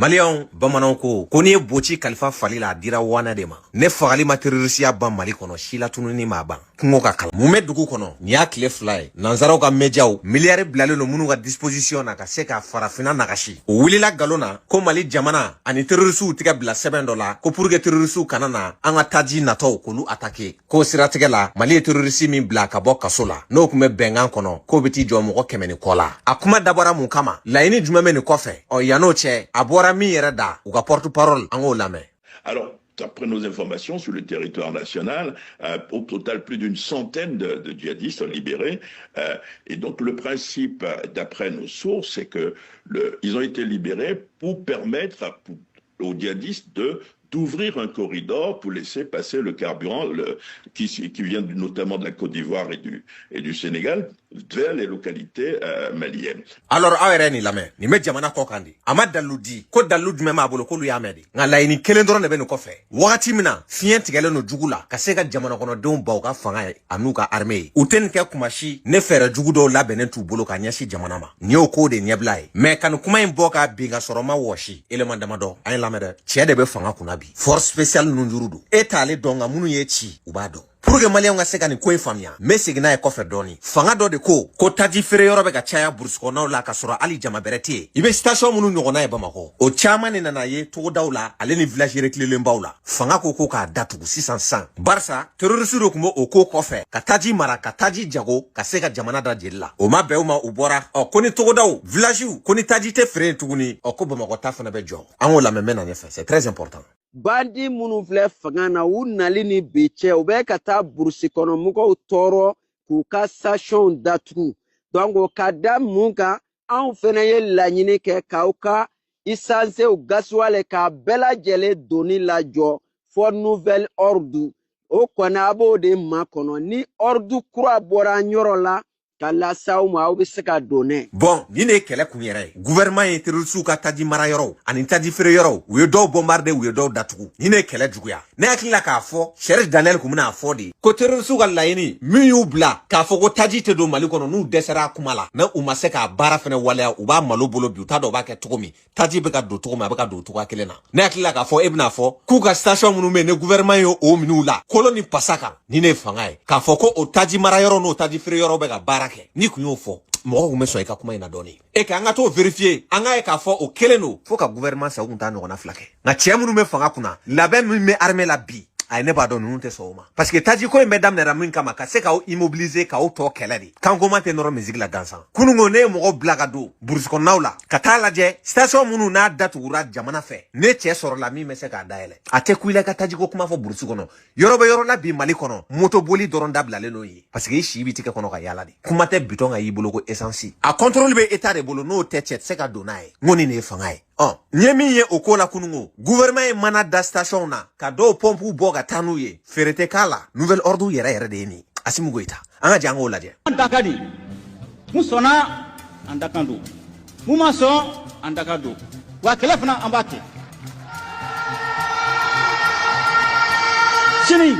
Malion bamananw ko ni ye boci kalifa fali la dira wana de ma ne fagali ma terrorisiya ban Mali kono sila tununi ma ban kungo ka kala mun bɛ dugu kɔnɔ ni y'a tile fila ye nanzaraw ka mejaw miliyari bilalen no minnu ka disposition na ka se ka farafina nagasi o wulila galon na ko Mali jamana ani terrorisiw tigɛ bila sɛbɛn dɔ la ko pour que terrorisiw kana na an ka taji natɔw k'olu attaquer ko siratigɛ la Mali ye terrorisi min bila ka bɔ kaso la n'o kun bɛ bɛnkan kɔnɔ k'o bɛ t'i jɔ mɔgɔ 100 ni kɔ la a kuma dabɔra mun kama laɲini jumɛn bɛ nin kɔfɛ yan'o cɛ a bɔra min yɛrɛ da u ka porte-parole an k'o lamɛn. Alors, d'après nos informations, sur le territoire national, au total, plus d'une centaine de djihadistes sont libérés. Et donc, le principe, d'après nos sources, c'est que ils ont été libérés pour permettre aux djihadistes d'ouvrir un corridor pour laisser passer le carburant qui vient notamment de la Côte d'Ivoire et du Sénégal vers les localités maliennes. Alors, aw ni lamɛn nin bɛ jamana kɔ kan di a ma dalu di ko dalu jumɛn b'a bolo k'olu y'a mɛn di nka laɲini kelen dɔrɔn de bɛ nin kɔfɛ wagati min na fiɲɛ tigɛlen no jugu la ka se ka jamana kɔnɔdenw baw ka fanga ye a n'u ka armée ye u tɛ nin kɛ kumasi ne fɛɛrɛ jugu dɔw labɛnnen t'u bolo ka ɲɛsin jamana ma nin y'o ko de ɲɛbila ye mɛ ka nin kuma in bɔ ka bin ka sɔrɔ ma wɔsi élément damadɔ an ye lamɛn dɛ cɛ de bɛ fanga kunna bi force spéciale ninnu juru don e t'ale dɔn nka minnu ye ci u b'a dɔn pour que Maliens ka se ka nin ko in faamuya n bɛ segin n'a ye kɔfɛ dɔɔni fanga dɔ de ko taji feere yɔrɔ bɛ ka caya burusukɔnɔnaw la ka sɔrɔ hali jama bɛrɛ tɛ yen i bɛ station minnu ɲɔgɔnna ye Bamakɔ o caman de nana ye togodaw la ale ni village reculelenbaw la fanga ko k'a datugu sisan barisa terroriste dɔ tun bɛ o ko kɔfɛ ka taji mara ka taji jago ka se ka jamana da jeli la o ma bɛn o ma u bɔra ko ni togodaw villagew ko ni taji tɛ feere tuguni ko Bamakɔ ta fana bɛ jɔ an k'o lamɛn bɛ na ɲɛfɛ c'est très important. Bandi minnu filɛ fanga na u nali ni bi cɛ u bɛ ka taa burusi kɔnɔ mɔgɔw tɔɔrɔ k'u ka station datugu donc o ka da mun kan anw fɛnɛ ye laɲini kɛ k'aw ka isansew gasuwale k'a bɛɛ lajɛlen doni lajɔ fɔ nouvelle ordre o kɔni a b'o de makɔnɔ ni ordre kura bɔra yɔrɔ la ka lasaw ma aw bɛ se ka don nɛ. Bon nin de ye kɛlɛ kun yɛrɛ ye gouvernement ye terrorisiw ka taji mara yɔrɔw ani taji feere yɔrɔw u ye dɔw bombarder u ye dɔw datugu nin de ye kɛlɛ juguya ne hakili la k'a fɔ Cherif Daniel kun bɛna fɔ de ko terrorisiw ka laɲini min y'u bila k'a fɔ ko taji tɛ don Mali kɔnɔ n'u dɛsɛra a kuma la mɛ u ma se k'a baara fɛnɛ waleya u b'a malo bolo bi u t'a dɔn u b'a kɛ cogo min taji bɛ ka don cogo min a bɛ ka don cogoya kelen na ne hakili la k'a fɔ e bɛna fɔ k'u ka station minnu bɛ yen ni gouvernement ye o minɛ u la kolo ni pasa kan nin de ye fanga ye k'a fɔ ko o taji mara yɔrɔ n'o taji feere yɔrɔ bɛ ka baara kɛ ni kun y'o fɔ mɔgɔ kun bɛ sɔn i ka kuma in na dɔɔni e ka an ka t'o vérifier an ka ye k'a fɔ o kelen don fo ka gouvernement sa u kun t'a ɲɔgɔnna fila kɛ nka cɛ minnu bɛ fanga kunna labɛn min bɛ armée la bi a ne b'a dɔn ninnu tɛ sɔn o ma parce que taji ko in bɛ daminɛra min kama ka se k'aw immobiliser k'aw tɔ kɛlɛ de kanko ma tɛ nɔrɔ musique la gansan kununko ne ye mɔgɔ bila ka don burusi kɔnɔnaw la ka taa lajɛ station minnu n'a datugura jamana fɛ ne cɛ sɔrɔla min bɛ se k'a dayɛlɛ a tɛ ku i la ka taji ko kuma fɔ burusi kɔnɔ yɔrɔ bɛ yɔrɔ la bi Mali kɔnɔ moto boli dɔrɔn dabilalen n'o ye parce que i si b'i tigɛ kɔnɔ ka yaala de kuma tɛ bitɔn ka y'i bolo ko essence a contrôle bɛ état de bolo n'o tɛ cɛ tɛ se ka don n'a ye n ko nin de ye fanga ye n ye min ye o ko la kununko gouvernement ye mana da station na ka dɔw pompe bɔ ka taa n'u ye feere tɛ k'a la nouvelle ordre yɛrɛ yɛrɛ de ye nin Asimu Goyita an ka jɛ an k'o lajɛ. An da ka di mun sɔnna an da kan don mun ma sɔn an da ka don wa kɛlɛ fana an b'a kɛ sini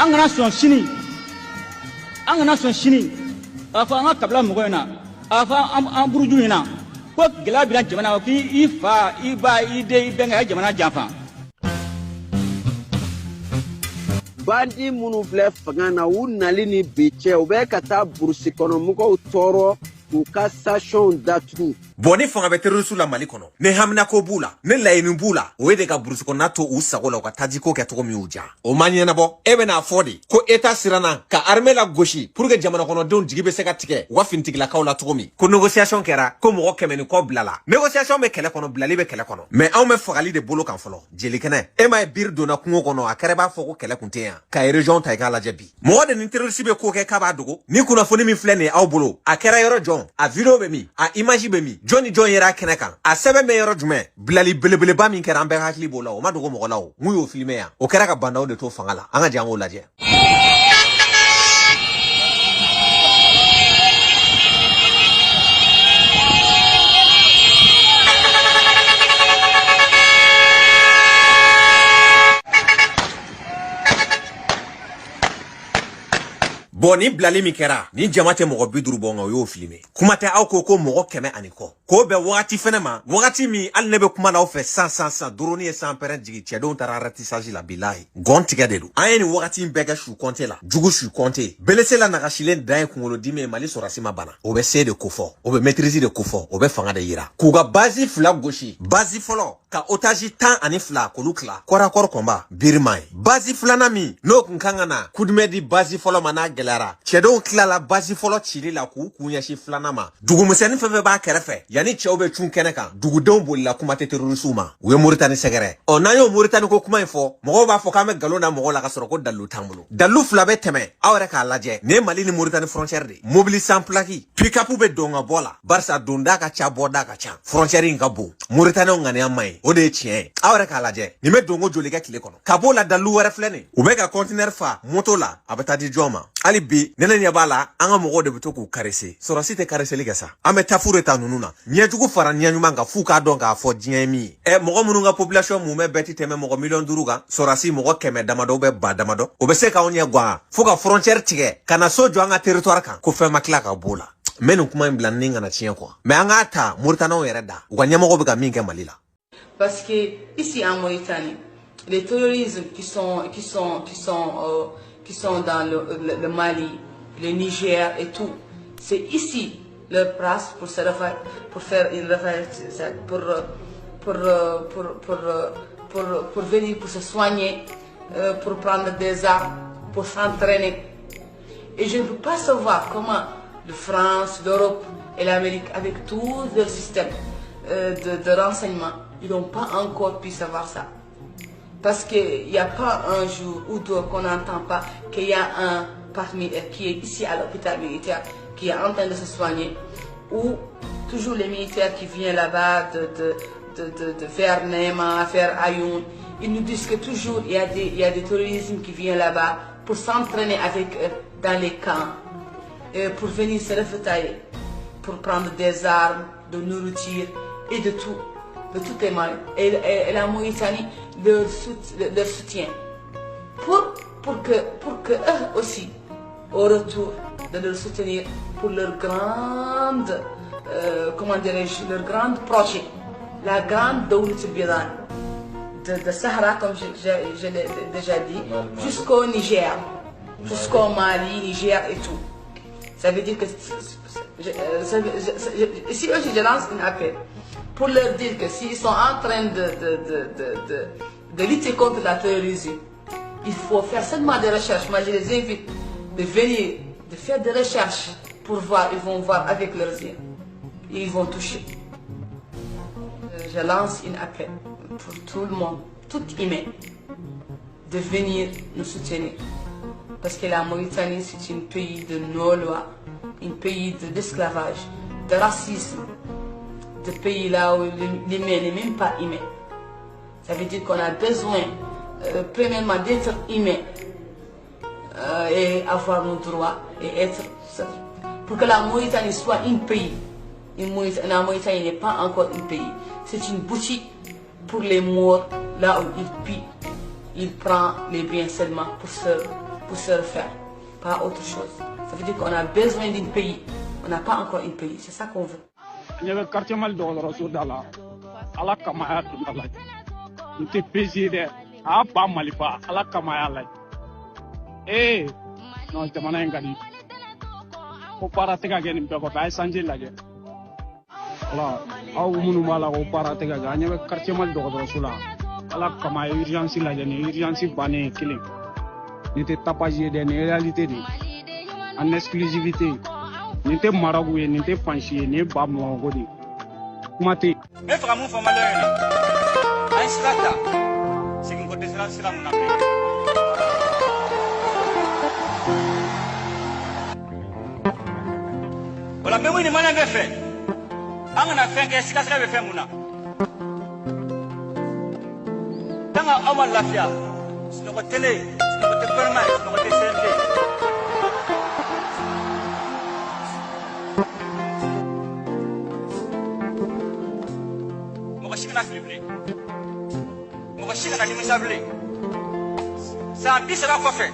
an kana sɔn sini an kana sɔn sini a fɔ an ka kabila mɔgɔ in na a fɔ an buruju in na ko gɛlɛya bɛna jamana kɔ k'i fa i ba i den i bɛnkɛ a ye jamana janfa. Bandi minnu filɛ fanga na u nali ni bi cɛ u bɛ ka taa burusi kɔnɔ mɔgɔw tɔɔrɔ k'u ka station datugu. Bon ni fanga bɛ terroriste la Mali kɔnɔ ni hamina ko b'u la ni laɲini b'u la o ye de ka burusi kɔnɔna to u sago la u ka taji ko kɛ cogo min y'u diya o ma ɲɛnabɔ e bɛn'a fɔ de ko état siranna ka armée la gosi pour que jamana kɔnɔdenw jigi bɛ se ka tigɛ u ka finitigilakaw la cogo min ko négociation kɛra ko mɔgɔ 100 ni kɔ bila la négociation bɛ kɛlɛ kɔnɔ bilali bɛ kɛlɛ kɔnɔ mais anw bɛ fagali de bolo kan fɔlɔ jelikɛnɛ e ma ye biri donna kungo kɔnɔ a kɛra b'a fɔ ko kɛlɛ kun tɛ yan ka région ta i k'a lajɛ bi mɔgɔ de ni terroriste bɛ ko kɛ k'a b'a dogo ni kunnafoni min filɛ nin ye aw bolo a kɛra yɔrɔ jɔn a video bɛ min a image bɛ min jɔn ni jɔn yɛrɛ kɛnɛ kan a sɛbɛn bɛ yɔrɔ jumɛn bilali belebeleba min kɛra an bɛɛ hakili b'o la o ma dogo mɔgɔ la o mun y'o filmé yan o kɛra ka bandaw de to fanga la an ka jɛ an k'o lajɛ. bon ni bilali mi kɛra ni jama tɛ mɔgɔ 50 bɔ nka o y'o filmé kuma tɛ aw ko mɔgɔ 100 ani kɔ k'o bɛn wagati fɛnɛ ma wagati min hali ne bɛ kuma na aw fɛ san drone ye san pɛrɛn jigi cɛdenw taara ratissage la bilahi gɔn tigɛ de don an ye nin wagati in bɛɛ kɛ su kɔnte la jugu su kɔnte belese la nagasilen dan ye kunkolo dimi ye Mali sɔrɔsi ma bana o bɛ se de ko fɔ o bɛ maîtrise de ko fɔ o bɛ fanga de yira k'u ka base fila gosi base fɔlɔ ka otage 12 k'olu tila kɔrakɔrɔ kɔnba birima ye base filanan min n'o kun kan ka na kudumɛ di base fɔlɔ ma n'a gɛlɛyara cɛdenw tilala base fɔlɔ cili la k'u kun ɲɛsin filanan ma dugumisɛnnin fɛn fɛn b'a kɛrɛfɛ yanni cɛw bɛ cun kɛnɛ kan dugudenw bolila kuma tɛ terrorisiw ma u ye Moritani sɛgɛrɛ n'an y'o Moritani ko kuma in fɔ mɔgɔw b'a fɔ k'an bɛ nkalon da mɔgɔw la ka sɔrɔ ko dalilu t'an bolo dalilu fila bɛ tɛmɛ aw yɛrɛ k'a lajɛ nin ye Mali ni Moritani frontière de mobili sans plaque pick-up bɛ don ka bɔ la barisa donda ka ca bɔda ka ca frontière in ka bon Moritani ŋaniya man ɲi o de ye tiɲɛ ye aw yɛrɛ k'a lajɛ nin bɛ donko joli kɛ tile kɔnɔ ka b'o la dalilu wɛrɛ filɛ nin u bɛ ka conteneur fa moto la a bɛ taa di jɔn ma hali bi ne ɲɛ b'a la an ka mɔgɔw de bɛ to k'u karese sɔrɔsi tɛ kareseli kɛ sa an bɛ taa furu ta ninnu na ɲɛjugu fara ɲɛ ɲuman kan f'u k'a dɔn k'a fɔ diɲɛ ye min ye mɔgɔ minnu ka population mun bɛ ti tɛmɛ mɔgɔ 500,000 kan sɔrɔsi mɔgɔ 100 damadɔ bɛ ba damadɔ o bɛ se k'anw ɲɛ gan fo ka frontière tigɛ ka na so jɔ an ka territoire kan ko fɛn ma tila ka b'o la n bɛ nin kuma in bila ni kana tiɲɛ quoi mais an k'a ta Moritanaw yɛrɛ da u ka ɲɛmɔgɔ bɛ ka min kɛ Mali la. Parce que ici en Mauritanie, les terroristes qui sont dans le Mali, le Niger et tout, c'est ici leur place pour faire une pour venir pour se soigner, pour prendre des armes, pour s'entraîner. Et je ne peux pas savoir comment la France, l'Europe et l'Amérique, avec tout leur système de renseignement, ils n'ont pas encore pu savoir ça. Parce qu'il n'y a pas un jour ou deux qu'on n'entend pas qu'il y a un parmi eux qui est ici à l'hôpital militaire, qui est en train de se soigner, ou toujours les militaires qui viennent là-bas de faire Nema, faire Ayoun, ils nous disent que toujours il y a des terroristes qui viennent là-bas pour s'entraîner avec eux dans les camps, pour venir se ravitailler, pour prendre des armes, de nourriture et de tout. De toutes les manières. Et la Mauritanie leur soutient pour que eux aussi, au retour, de leur soutenir pour leur grande, comment dirais-je, leur grande projet, la grande Dawlat al-Bidan, de Sahara, comme je l'ai déjà dit, jusqu'au Niger, jusqu'au Mali, Niger et tout. Ça veut dire que ici aussi je lance un appel pour leur dire que s'ils sont en train de lutter contre la terrorisme, il faut faire seulement des recherches. Moi je les invite de venir, de faire des recherches pour voir, ils vont voir avec leurs yeux et ils vont toucher. Je lance un appel pour tout le monde, tout humain, de venir nous soutenir. Parce que la Mauritanie, c'est un pays de non-loi, un pays d'esclavage, de racisme, de pays là où l'humain n'est même pas humain. Ça veut dire qu'on a besoin, premièrement, d'être humain et avoir nos droits et être seul. Pour que la Mauritanie soit un pays. La Mauritanie n'est pas encore un pays. C'est une boutique pour les morts, là où il pille. Il prend les biens seulement pour se refaire, pas autre chose. Ça veut dire qu'on a besoin d'un pays. On n'a pas encore un pays. C'est ça qu'on veut. Il y avait quartier mal de Rosodala. Allah Kamaya Tundala. Il était président. Ah, pas Malifa. Allah Kamaya. Eh, non, c'est mon engagement. Au paratega gagné, mais au pays Sanjil là. Allah, ah, vous nous malade au paratega gagné. Il y avait quartier mal de Rosodala. Allah Kamaya urgence là, urgence banée killing. N'était tapagé d'une réalité, en exclusivité. N'était maraboué, n'était panché, n'était pas mongoli. Mati. Mais vraiment, faut malheur. Un slata. C'est qu'on côté cela, c'est là mon appel. Voilà, mais oui, il m'a jamais fait. On a fait qu'est-ce que ça avait fait, Mouna. Dans un homme à la fia, c'est notre télé, c'est notre permanent, c'est notre CNT. Ça a dit, c'est la fois fait.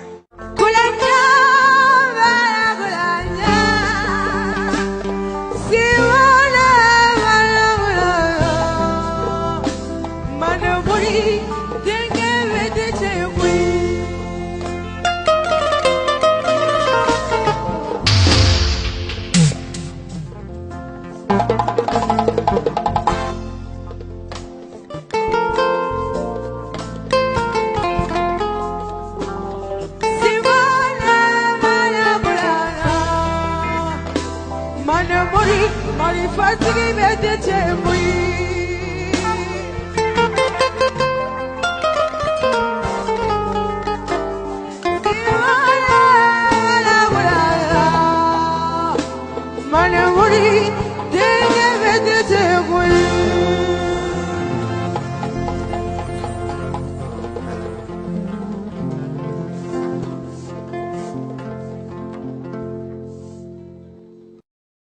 Mana muri, denye vedete